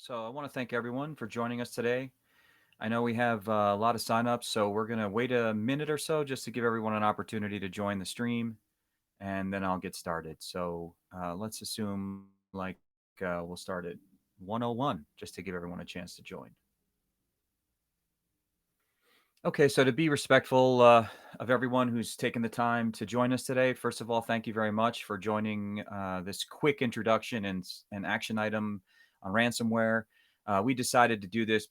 So I want to thank everyone for joining us today. I know we have a lot of signups, so we're going to wait a minute or so just to give everyone an opportunity to join the stream, and then I'll get started. So let's assume we'll start at 101 just to give everyone a chance to join. Okay, so to be respectful of everyone who's taken the time to join us today, first of all, thank you very much for joining this quick introduction and action item on ransomware. We decided to do this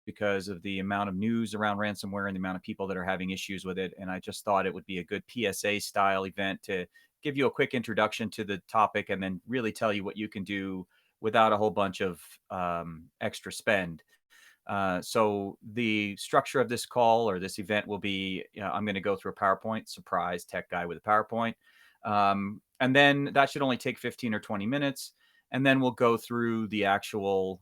because of the amount of news around ransomware and the amount of people that are having issues with it. And I just thought it would be a good PSA style event to give you a quick introduction to the topic and then really tell you what you can do without a whole bunch of extra spend. So the structure of this call or this event will be, I'm going to go through a PowerPoint, surprise tech guy with a PowerPoint. And then that should only take 15 or 20 minutes. And then we'll go through the actual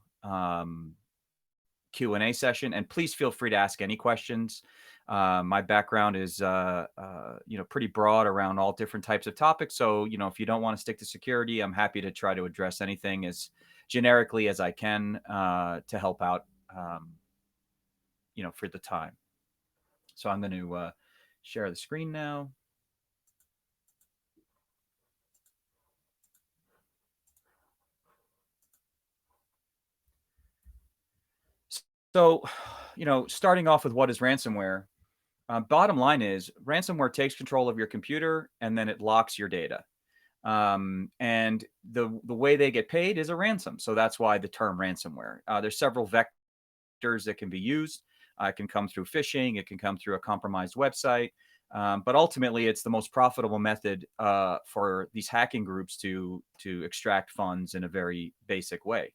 Q&A session. And please feel free to ask any questions. My background is, pretty broad around all different types of topics. So, if you don't want to stick to security, I'm happy to try to address anything as generically as I can to help out um, for the time. So I'm going to share the screen now. So, starting off with what is ransomware, bottom line is ransomware takes control of your computer and then it locks your data. And the way they get paid is a ransom. So that's why the term ransomware. There's several vectors that can be used. It can come through phishing. It can come through a compromised website. But ultimately, it's the most profitable method for these hacking groups to extract funds in a very basic way.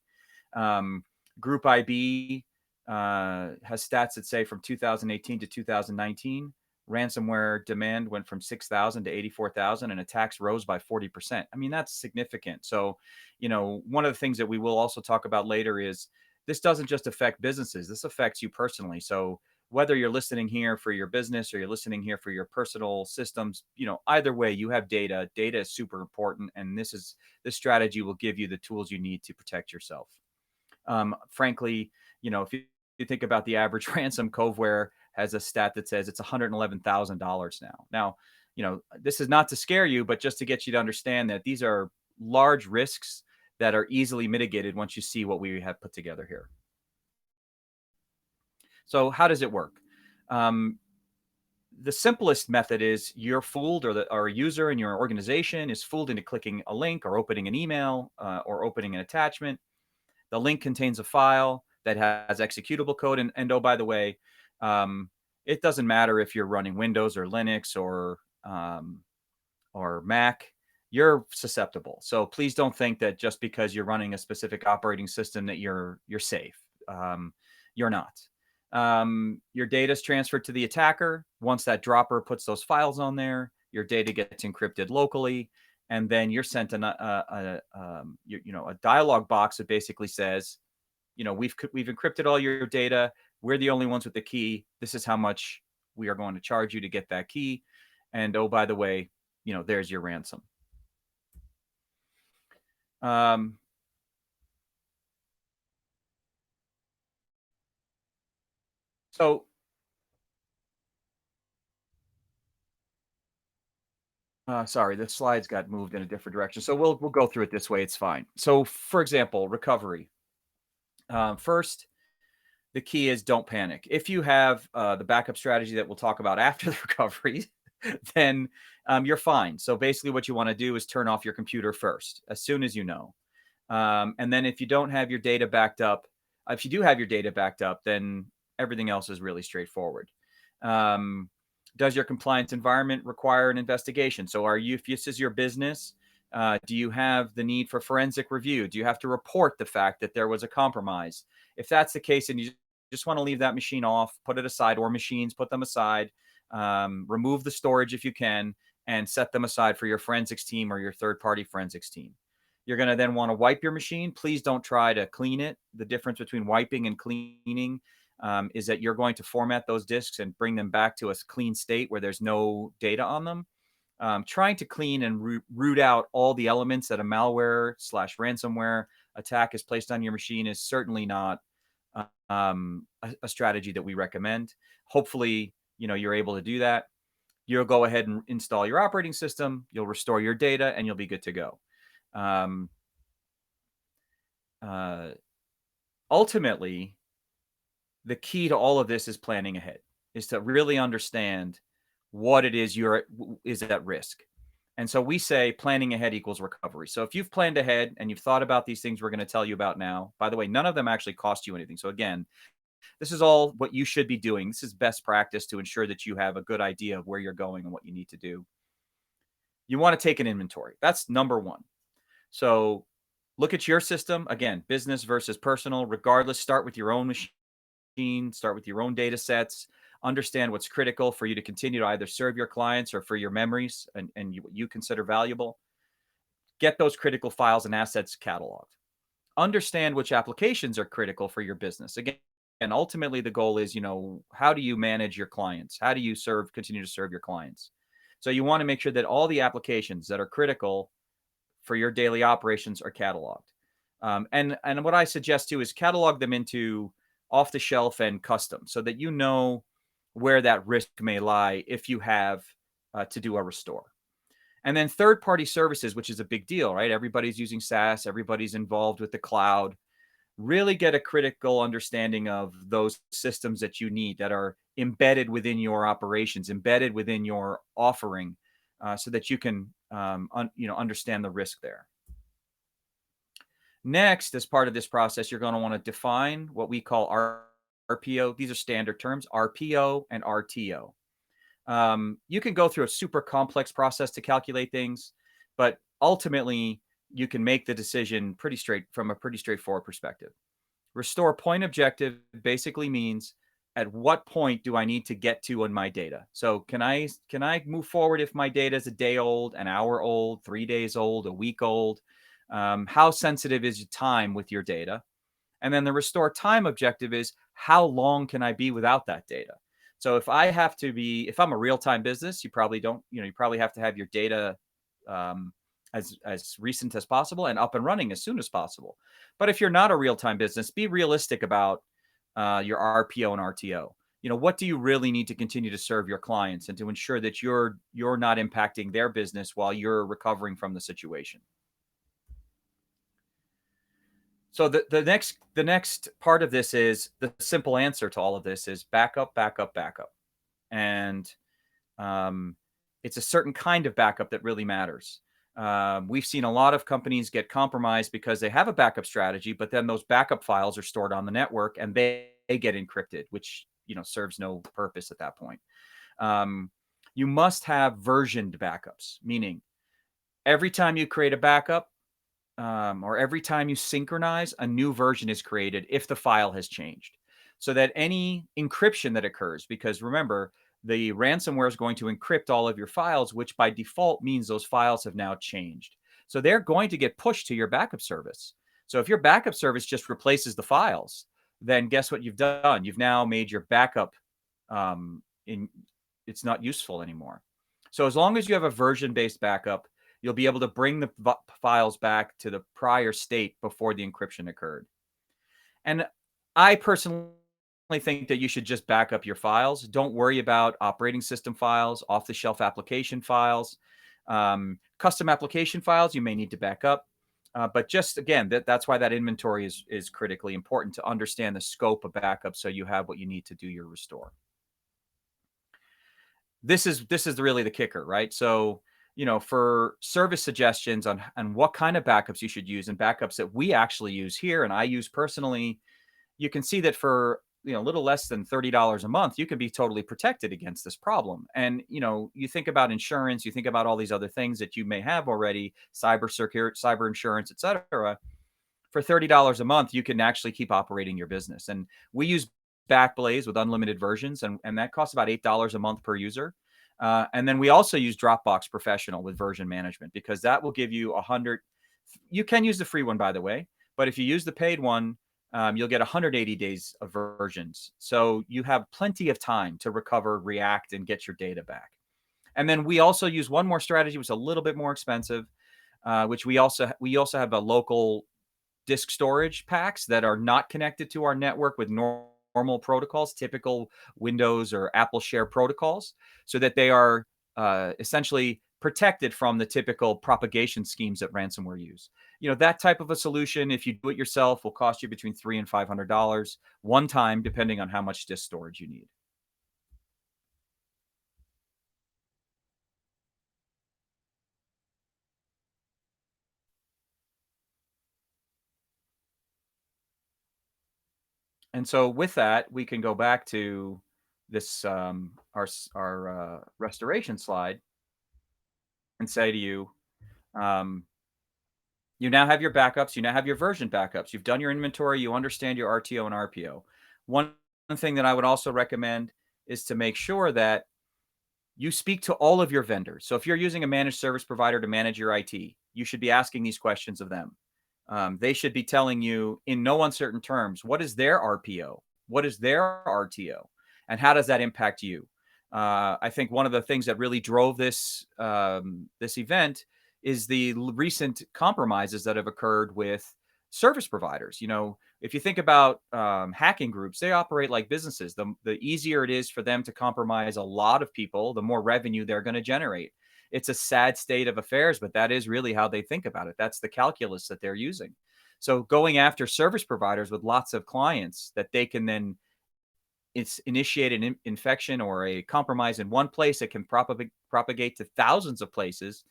Um, Group IB has stats that say from 2018 to 2019, ransomware demand went from 6,000 to 84,000 and attacks rose by 40%. I mean, that's significant. So, one of the things that we will also talk about later is this doesn't just affect businesses, this affects you personally. So, whether you're listening here for your business or you're listening here for your personal systems, either way, you have data. Data is super important. And this strategy will give you the tools you need to protect yourself. Frankly, if you think about the average ransom, Coveware has a stat that says it's $111,000 now. Now, this is not to scare you, but just to get you to understand that these are large risks that are easily mitigated once you see what we have put together here. So how does it work? The simplest method is you're fooled, or a user in your organization is fooled into clicking a link or opening an email or opening an attachment. The link contains a file that has executable code. And oh, by the way, it doesn't matter if you're running Windows or Linux or Mac, you're susceptible. So please don't think that just because you're running a specific operating system that you're safe. You're not. Your data is transferred to the attacker. Once that dropper puts those files on there, your data gets encrypted locally, and then you're sent a dialog box that basically says, we've encrypted all your data. We're the only ones with the key. This is how much we are going to charge you to get that key. And oh, by the way, there's your ransom. So sorry, the slides got moved in a different direction. So we'll go through it this way. It's fine. So for example, recovery. First, the key is don't panic. If you have the backup strategy that we'll talk about after the recovery, then you're fine. So basically what you want to do is turn off your computer first, as soon as you know. And then if you don't have your data backed up, if you do have your data backed up, then everything else is really straightforward. Does your compliance environment require an investigation? So if this is your business, do you have the need for forensic review? Do you have to report the fact that there was a compromise? If that's the case and you just want to leave that machine off, put it aside, or machines, put them aside, remove the storage if you can, and set them aside for your forensics team or your third-party forensics team. You're going to then want to wipe your machine. Please don't try to clean it. The difference between wiping and cleaning is that you're going to format those disks and bring them back to a clean state where there's no data on them. Trying to clean and root out all the elements that a malware / ransomware attack is placed on your machine is certainly not a strategy that we recommend. Hopefully, you're able to do that. You'll go ahead and install your operating system, you'll restore your data, and you'll be good to go. Um, uh, Ultimately, the key to all of this is planning ahead, is to really understand what it is is at risk. And so we say planning ahead equals recovery. So if you've planned ahead and you've thought about these things we're going to tell you about now, by the way, none of them actually cost you anything. So again, this is all what you should be doing. This is best practice to ensure that you have a good idea of where you're going and what you need to do. You want to take an inventory. That's number one. So look at your system. Again, business versus personal, regardless, start with your own machine, start with your own data sets, understand what's critical for you to continue to either serve your clients or for your memories and what you consider valuable. Get those critical files and assets cataloged. Understand which applications are critical for your business. Again, and ultimately the goal is, how do you manage your clients? How do you continue to serve your clients? So you want to make sure that all the applications that are critical for your daily operations are cataloged. And what I suggest too is catalog them into off the shelf and custom so that you know where that risk may lie if you have to do a restore. And then third party services, which is a big deal, right? Everybody's using SaaS, everybody's involved with the cloud. Really get a critical understanding of those systems that you need that are embedded within your operations, embedded within your offering, so that you can understand the risk there. Next, as part of this process, you're going to want to define what we call RPO. These are standard terms, RPO and RTO. You can go through a super complex process to calculate things, but ultimately you can make the decision from a pretty straightforward perspective. Restore point objective basically means at what point do I need to get to in my data? So can I move forward if my data is a day old, an hour old, 3 days old, a week old? How sensitive is your time with your data? And then the restore time objective is how long can I be without that data? So if I'm a real-time business, you probably have to have your data as recent as possible and up and running as soon as possible. But if you're not a real-time business, be realistic about your RPO and RTO. What do you really need to continue to serve your clients and to ensure that you're not impacting their business while you're recovering from the situation. So the next part of this is the simple answer to all of this is backup, backup, backup. And it's a certain kind of backup that really matters. We've seen a lot of companies get compromised because they have a backup strategy, but then those backup files are stored on the network and they get encrypted, which serves no purpose at that point. You must have versioned backups, meaning every time you create a backup, or every time you synchronize, a new version is created if the file has changed. So that any encryption that occurs, because remember, the ransomware is going to encrypt all of your files, which by default means those files have now changed. So they're going to get pushed to your backup service. So if your backup service just replaces the files, then guess what you've done? You've now made your backup it's not useful anymore. So as long as you have a version-based backup, you'll be able to bring the files back to the prior state before the encryption occurred. And I personally think that you should just back up your files. Don't worry about operating system files, off-the-shelf application files, custom application files you may need to back up. But just again, that's why that inventory is critically important, to understand the scope of backup so you have what you need to do your restore. This is really the kicker, right? So for service suggestions on what kind of backups you should use and backups that we actually use here and I use personally, you can see that for a little less than $30 a month, you can be totally protected against this problem. And you think about insurance, you think about all these other things that you may have already, cyber insurance, etc. For $30 a month, you can actually keep operating your business. And we use Backblaze with unlimited versions, and that costs about $8 a month per user. And then we also use Dropbox Professional with version management, because that will give you 100. You can use the free one, by the way, but if you use the paid one, you'll get 180 days of versions. So you have plenty of time to recover, react, and get your data back. And then we also use one more strategy, which is a little bit more expensive, which we also have a local disk storage packs that are not connected to our network with normal protocols, typical Windows or Apple share protocols, so that they are essentially protected from the typical propagation schemes that ransomware use. That type of a solution, if you do it yourself, will cost you between $300 and $500 one time, depending on how much disk storage you need. And so with that, we can go back to this our restoration slide and say to you, um, you now have your backups, you now have your version backups, you've done your inventory, you understand your RTO and RPO. One thing that I would also recommend is to make sure that you speak to all of your vendors. So if you're using a managed service provider to manage your IT, you should be asking these questions of them. They should be telling you in no uncertain terms what is their RPO, what is their RTO, and how does that impact you. I think one of the things that really drove this event is the recent compromises that have occurred with service providers. If you think about hacking groups, they operate like businesses. The easier it is for them to compromise a lot of people, the more revenue they're going to generate. It's a sad state of affairs, but that is really how they think about it. That's the calculus that they're using. So going after service providers with lots of clients that they can then it's initiate an infection or a compromise in one place that can propagate to thousands of places.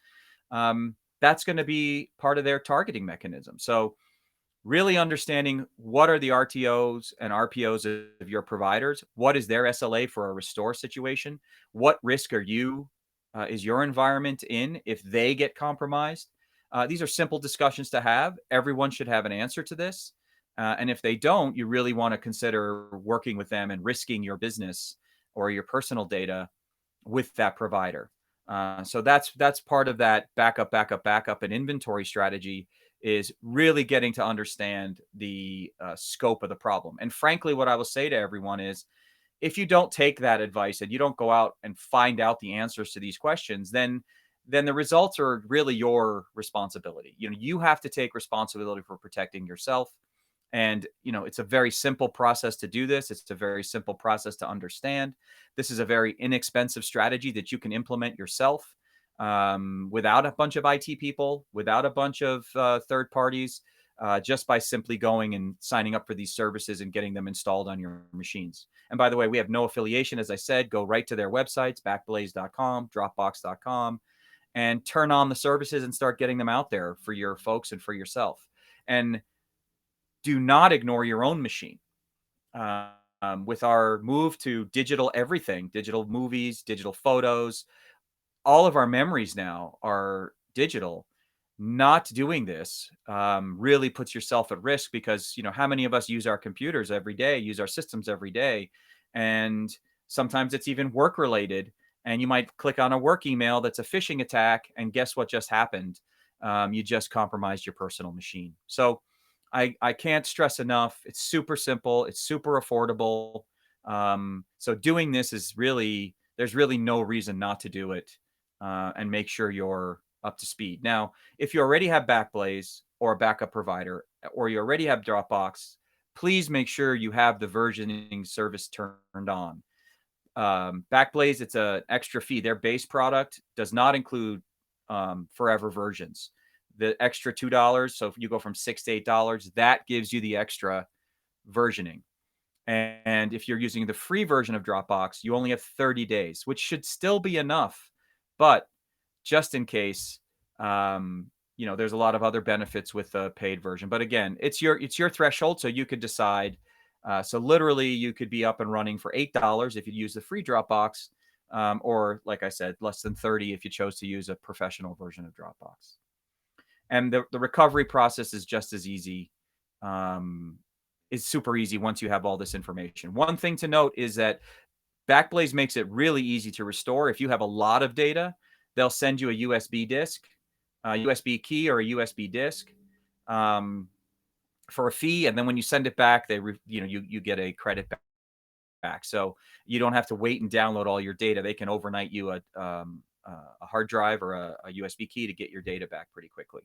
That's going to be part of their targeting mechanism. So really understanding what are the RTOs and RPOs of your providers, what is their SLA for a restore situation, what risk is your environment in if they get compromised. These are simple discussions to have. Everyone should have an answer to this. And if they don't, you really want to consider working with them and risking your business or your personal data with that provider. So that's part of that backup, and inventory strategy is really getting to understand the scope of the problem. And frankly, what I will say to everyone is, if you don't take that advice and you don't go out and find out the answers to these questions, then the results are really your responsibility. You have to take responsibility for protecting yourself. And, it's a very simple process to do this. It's a very simple process to understand. This is a very inexpensive strategy that you can implement yourself without a bunch of IT people, without a bunch of third parties, just by simply going and signing up for these services and getting them installed on your machines. And by the way, we have no affiliation. As I said, go right to their websites, backblaze.com, dropbox.com, and turn on the services and start getting them out there for your folks and for yourself. And do not ignore your own machine. With our move to digital everything, digital movies, digital photos, all of our memories now are digital. Not doing this really puts yourself at risk because, how many of us use our computers every day, use our systems every day? And sometimes it's even work related. And you might click on a work email that's a phishing attack. And guess what just happened? You just compromised your personal machine. So I can't stress enough. It's super simple. It's super affordable. So doing this is there's really no reason not to do it and make sure you're up to speed. Now, if you already have Backblaze or a backup provider, or you already have Dropbox, please make sure you have the versioning service turned on. Backblaze, it's an extra fee. Their base product does not include forever versions. The extra $2, so if you go from $6 to $8, that gives you the extra versioning. And if you're using the free version of Dropbox, you only have 30 days, which should still be enough. But just in case, there's a lot of other benefits with the paid version. But again, it's your threshold, so you could decide. So literally, you could be up and running for $8 if you use the free Dropbox, or like I said, less than 30 if you chose to use a professional version of Dropbox. And the recovery process is just as easy. It's super easy once you have all this information. One thing to note is that Backblaze makes it really easy to restore. If you have a lot of data, they'll send you a USB disk, a USB key, or a USB disk for a fee, and then when you send it back, you get a credit back. So you don't have to wait and download all your data. They can overnight you a hard drive or a USB key to get your data back pretty quickly.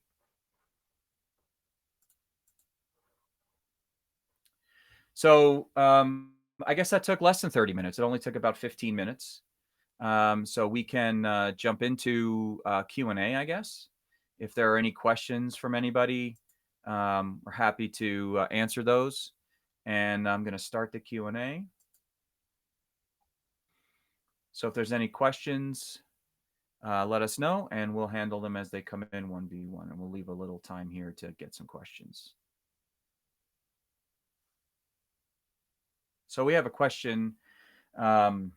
So I guess that took less than 30 minutes. It only took about 15 minutes. So we can jump into Q&A, I guess. If there are any questions from anybody, we're happy to answer those. And I'm going to start the Q&A. So if there's any questions, let us know, and we'll handle them as they come in 1v1. And we'll leave a little time here to get some questions. So we have a question about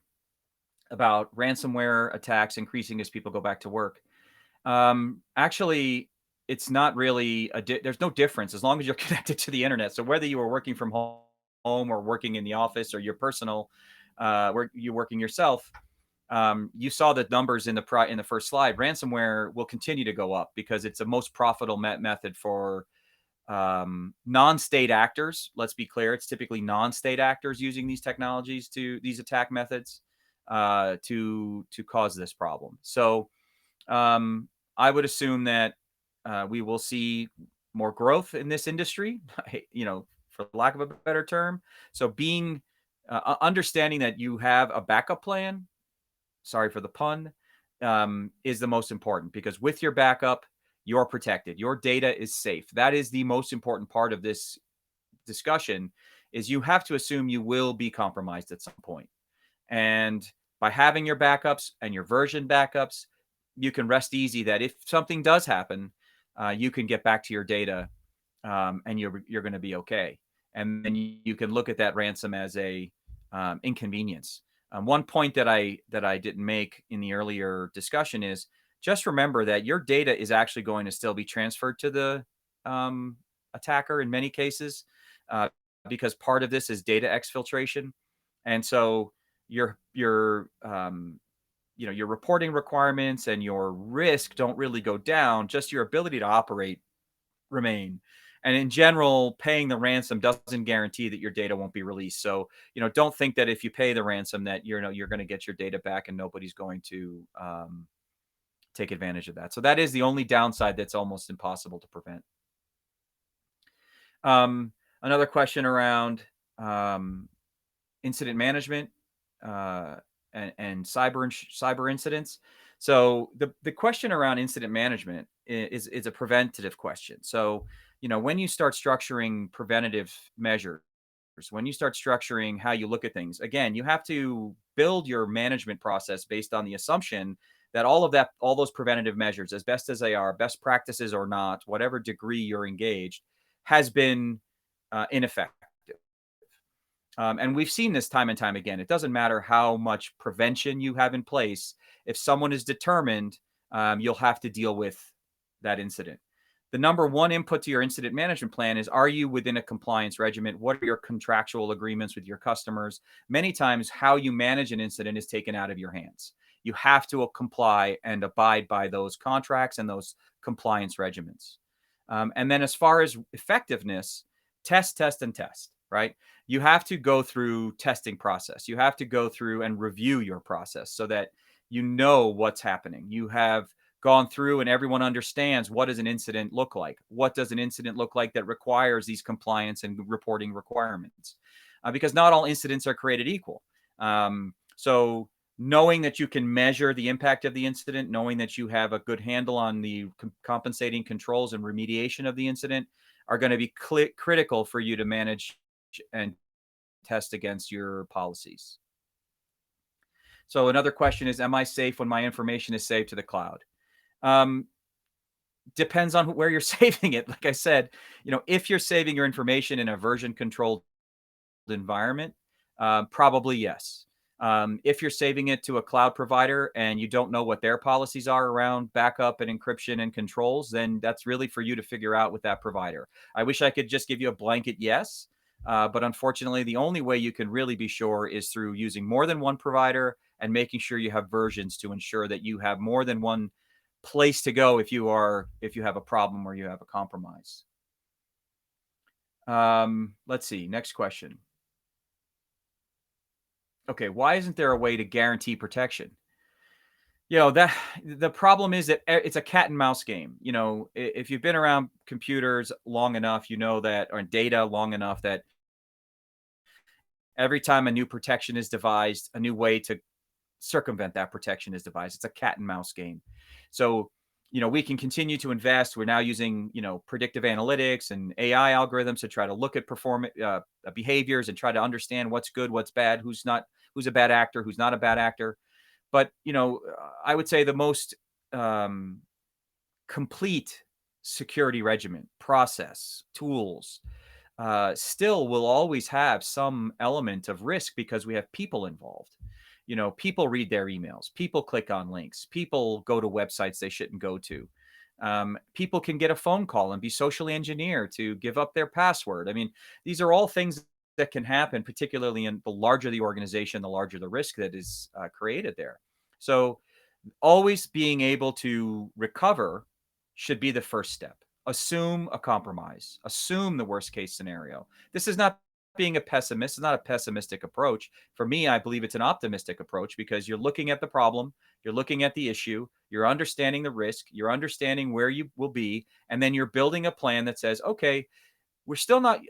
ransomware attacks increasing as people go back to work. Actually, it's not really there's no difference as long as you're connected to the internet. So whether you are working from home or working in the office or your personal, where you're working yourself, you saw the numbers in the first slide. Ransomware will continue to go up because it's the most profitable method for non-state actors. Let's be clear, it's typically non-state actors using these technologies to these attack methods to cause this problem. So um, I would assume that we will see more growth in this industry, for lack of a better term. So being understanding that you have a backup plan, sorry for the pun, is the most important, because with your backup, you're protected. Your data is safe. That is the most important part of this discussion, is you have to assume you will be compromised at some point. And by having your backups and your version backups, you can rest easy that if something does happen, you can get back to your data, and you're going to be okay. And then you can look at that ransom as a inconvenience. One point that I didn't make in the earlier discussion is just remember that your data is actually going to still be transferred to the attacker in many cases, uh, because part of this is data exfiltration, and so your reporting requirements and your risk don't really go down. Just your ability to operate remain. And in general, paying the ransom doesn't guarantee that your data won't be released. So, don't think that if you pay the ransom that you're going to get your data back and nobody's going to take advantage of that. So that is the only downside that's almost impossible to prevent. Another question around incident management uh, and cyber incidents. So the question around incident management is a preventative question. So when you start structuring preventative measures, when you start structuring how you look at things, again, you have to build your management process based on the assumption that all those preventative measures, as best as they are, best practices or not, whatever degree you're engaged, has been ineffective. And we've seen this time and time again. It doesn't matter how much prevention you have in place. If someone is determined, you'll have to deal with that incident. The number one input to your incident management plan is, are you within a compliance regimen? What are your contractual agreements with your customers? Many times, how you manage an incident is taken out of your hands. You have to comply and abide by those contracts and those compliance regimens. And then as far as effectiveness, test, test, and test, right? You have to go through testing process. You have to go through and review your process so that you know what's happening. You have gone through and everyone understands, what does an incident look like? What does an incident look like that requires these compliance and reporting requirements? Because not all incidents are created equal. So knowing that you can measure the impact of the incident, knowing that you have a good handle on the compensating controls and remediation of the incident are going to be critical for you to manage and test against your policies. So another question is, am I safe when my information is saved to the cloud? Depends on where you're saving it. Like I said, if you're saving your information in a version controlled environment, probably yes. If you're saving it to a cloud provider and you don't know what their policies are around backup and encryption and controls, then that's really for you to figure out with that provider. I wish I could just give you a blanket yes, but unfortunately, the only way you can really be sure is through using more than one provider and making sure you have versions to ensure that you have more than one place to go if you have a problem or you have a compromise. Let's see. Next question. Okay, why isn't there a way to guarantee protection? That the problem is that it's a cat and mouse game. If you've been around computers long enough, you know that, or data long enough, that Every time a new protection is devised, a new way to circumvent that protection is devised. It's a cat and mouse game. So, we can continue to invest. We're now using, predictive analytics and AI algorithms to try to look at behaviors and try to understand what's good, what's bad, who's a bad actor, who's not a bad actor. But, I would say the most um, complete security regimen, process, tools, still will always have some element of risk because we have people involved. People read their emails, people click on links, people go to websites they shouldn't go to. People can get a phone call and be socially engineered to give up their password. I mean, these are all things that can happen, particularly in the larger the organization, the larger the risk that is created there. So, always being able to recover should be the first step. Assume a compromise, assume the worst case scenario. This is not being a pessimist, it's not a pessimistic approach. For me, I believe it's an optimistic approach because you're looking at the problem, you're looking at the issue, you're understanding the risk, you're understanding where you will be, and then you're building a plan that says, okay, we're still not,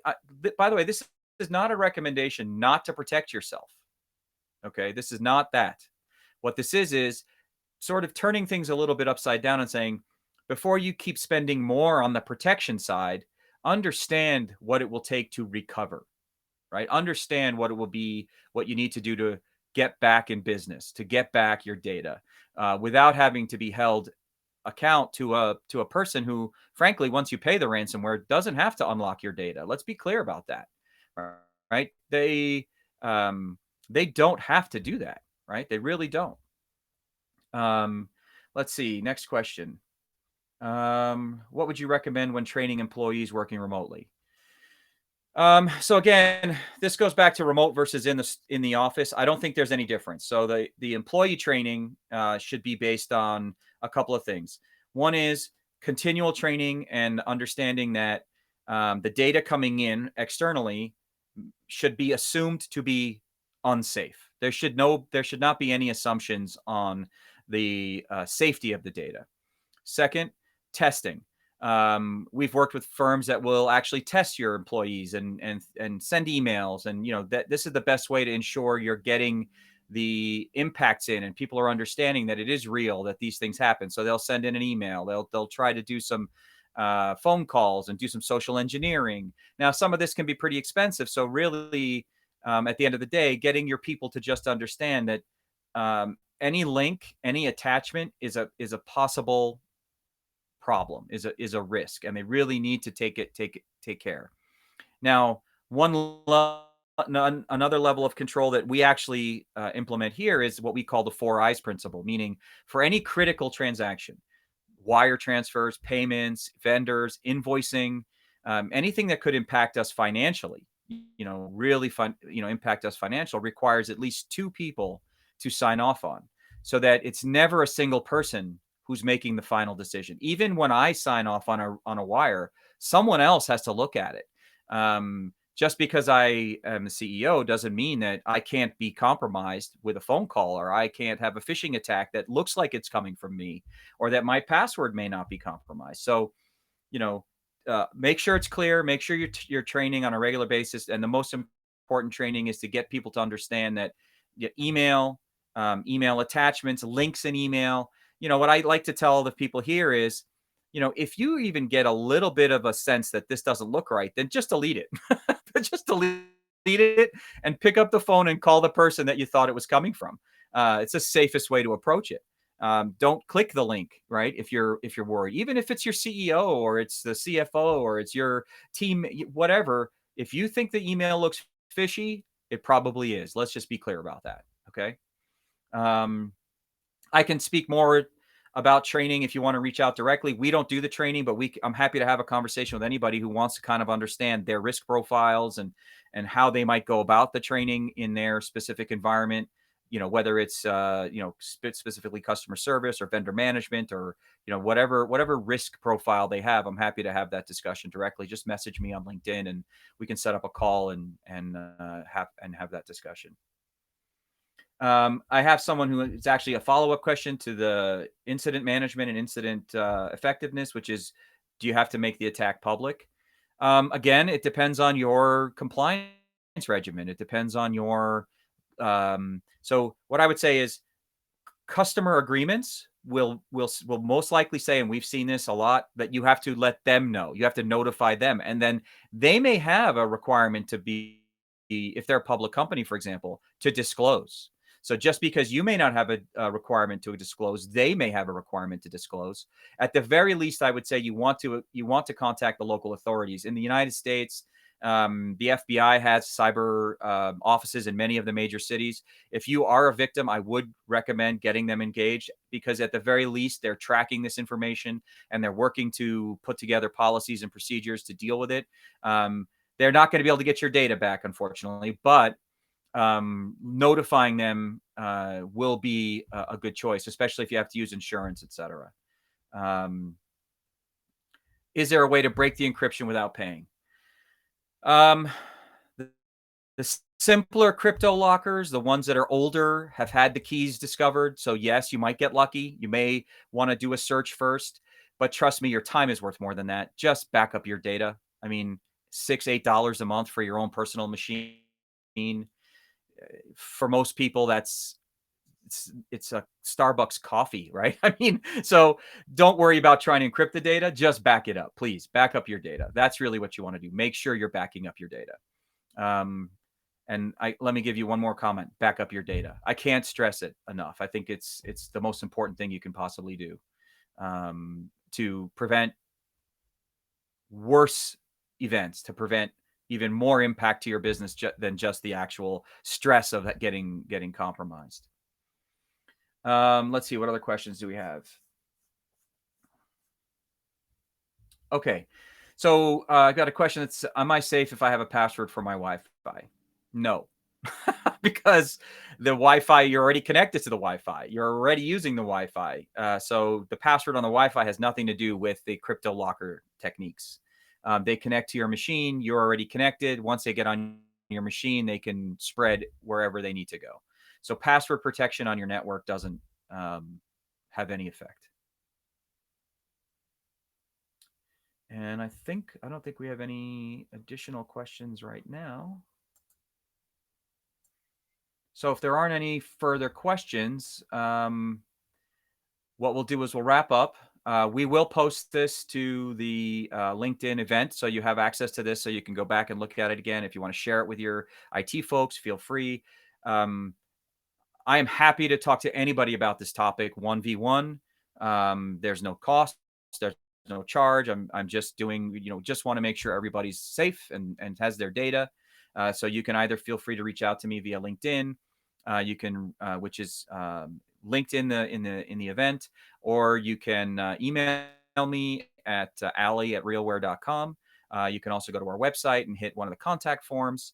by the way, this is not a recommendation not to protect yourself. Okay, this is not that. What this is sort of turning things a little bit upside down and saying, before you keep spending more on the protection side, understand what it will take to recover, right? Understand what it will be, what you need to do to get back in business, to get back your data, without having to be held account to a person who, frankly, once you pay the ransomware, doesn't have to unlock your data. Let's be clear about that, right? They don't have to do that, right? They really don't. Um, let's see. Next question. What would you recommend when training employees working remotely? So again, this goes back to remote versus in the office. I don't think there's any difference. So the employee training should be based on a couple of things. One is continual training and understanding that the data coming in externally should be assumed to be unsafe. There should not be any assumptions on the safety of the data. Second, testing. We've worked with firms that will actually test your employees and send emails, and that this is the best way to ensure you're getting the impacts in, and people are understanding that it is real, that these things happen. So they'll send in an email. They'll try to do some phone calls and do some social engineering. Now, some of this can be pretty expensive. So really, at the end of the day, getting your people to just understand that any link, any attachment is a possible problem, is a risk, and they really need to take care. Now, another level of control that we actually implement here is what we call the 4 eyes principle, meaning for any critical transaction, wire transfers, payments, vendors, invoicing, anything that could impact us financially, really impact us financial, requires at least 2 people to sign off on, so that it's never a single person who's making the final decision. Even when I sign off on a wire, someone else has to look at it. Just because I am the CEO doesn't mean that I can't be compromised with a phone call, or I can't have a phishing attack that looks like it's coming from me, or that my password may not be compromised. So, you know, make sure it's clear. Make sure you're training on a regular basis, and the most important training is to get people to understand that email, email attachments, links in email. What I like to tell the people here is, if you even get a little bit of a sense that this doesn't look right, then just delete it. Just delete it and pick up the phone and call the person that you thought it was coming from. It's the safest way to approach it. Don't click the link, right? If you're worried, even if it's your CEO or it's the CFO or it's your team, whatever. If you think the email looks fishy, it probably is. Let's just be clear about that. Okay. Um, I can speak more about training if you want to reach out directly. We don't do the training, but I'm happy to have a conversation with anybody who wants to kind of understand their risk profiles and how they might go about the training in their specific environment. Whether it's specifically customer service or vendor management, or whatever risk profile they have. I'm happy to have that discussion directly. Just message me on LinkedIn, and we can set up a call and have that discussion. I have someone who is actually a follow-up question to the incident management and incident effectiveness, which is, do you have to make the attack public? Again, it depends on your compliance regimen. It depends on your so what I would say is customer agreements will most likely say, and we've seen this a lot, that you have to let them know. You have to notify them, and then they may have a requirement to be, if they're a public company, for example, to disclose. So just because you may not have a requirement to disclose, they may have a requirement to disclose. At the very least, I would say you want to contact the local authorities in the United States. The FBI has cyber offices in many of the major cities. If you are a victim, I would recommend getting them engaged, because at the very least, they're tracking this information and they're working to put together policies and procedures to deal with it. They're not going to be able to get your data back, unfortunately, but notifying them will be a good choice, especially if you have to use insurance, etc. Um, is there a way to break the encryption without paying? Um, the, the simpler crypto lockers, the ones that are older, have had the keys discovered. So yes, you might get lucky. You may want to do a search first, but trust me, your time is worth more than that. Just back up your data. I mean, $6, $8 a month for your own personal machine. For most people, it's a Starbucks coffee, right? I mean, so don't worry about trying to encrypt the data. Just back it up, please. Back up your data. That's really what you want to do. Make sure you're backing up your data. Um, and let me give you one more comment. Back up your data. I can't stress it enough. I think it's the most important thing you can possibly do to prevent worse events, to prevent even more impact to your business than just the actual stress of that getting compromised. Let's see, what other questions do we have? Okay, so I got a question that's: am I safe if I have a password for my Wi-Fi? No, because the Wi-Fi, you're already connected to the Wi-Fi. You're already using the Wi-Fi. So the password on the Wi-Fi has nothing to do with the crypto locker techniques. They connect to your machine. You're already connected. Once they get on your machine, they can spread wherever they need to go. So password protection on your network doesn't have any effect. And I don't think we have any additional questions right now. So if there aren't any further questions, what we'll do is we'll wrap up. We will post this to the LinkedIn event, so you have access to this, so you can go back and look at it again. If you want to share it with your IT folks, feel free. Um, I am happy to talk to anybody about this topic 1v1. There's no cost. There's no charge. I'm just doing, just want to make sure everybody's safe and has their data. So you can either feel free to reach out to me via LinkedIn. You can, which is linked in the event, or you can email me at ali@realware.com. You can also go to our website and hit one of the contact forms.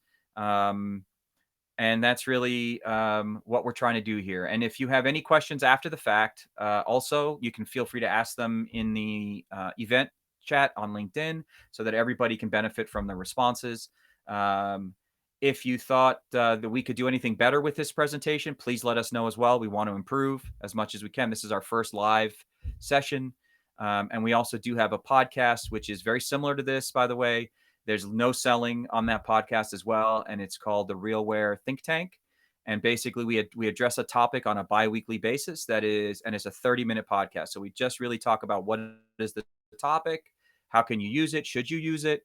And that's really what we're trying to do here. And if you have any questions after the fact, also, you can feel free to ask them in the event chat on LinkedIn, so that everybody can benefit from the responses. Um, if you thought that we could do anything better with this presentation, please let us know as well. We want to improve as much as we can. This is our first live session. And we also do have a podcast, which is very similar to this, by the way. There's no selling on that podcast as well, and it's called the Realware Think Tank. And basically, we address a topic on a bi-weekly basis, and it's a 30-minute podcast. So we just really talk about what is the topic, how can you use it, should you use it,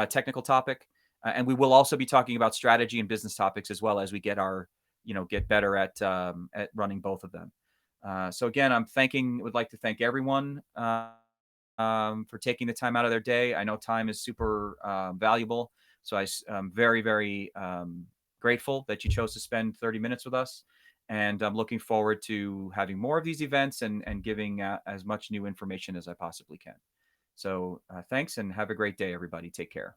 technical topic, and we will also be talking about strategy and business topics as well, as we get better at running both of them. So again, would like to thank everyone. For taking the time out of their day. I know time is super valuable. So I'm very, very grateful that you chose to spend 30 minutes with us. And I'm looking forward to having more of these events and giving as much new information as I possibly can. So thanks, and have a great day, everybody. Take care.